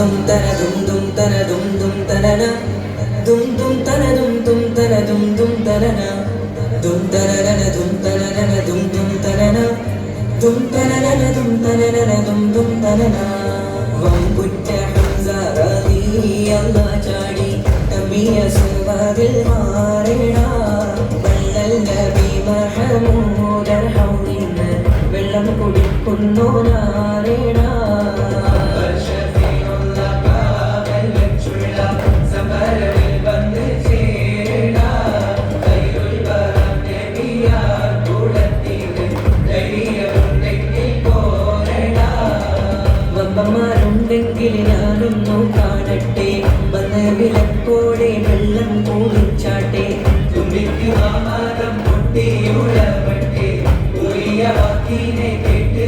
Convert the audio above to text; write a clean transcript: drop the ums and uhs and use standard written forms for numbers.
dum tana dum dum tana dum dum tana na dum dum tana dum dum tana dum dum tana na dum tana na dum tana na dum dum tana na dum tana na dum tana na dum dum tana na വമ്പുറ്റ Hamza റളിയല്ലാഹു ചാടി തമിയ സുവദിൽ മാറിട വല്ലൽ നബി മഹമൂദ് ഹൗദിന് വെള്ളം കുടിക്കുന്നു നാരിട വമ്പന്മാരുണ്ടെങ്കിൽ ഞാനൊന്നു കാണട്ടെ വന്ന് വിലപ്പോടെ വെള്ളം കൂടിച്ചാട്ടെ തുമ്പിക്ക് മാമാദം പൊട്ടിയുളവട്ടെ ഉറിയ വാക്കിനെ കേട്ട്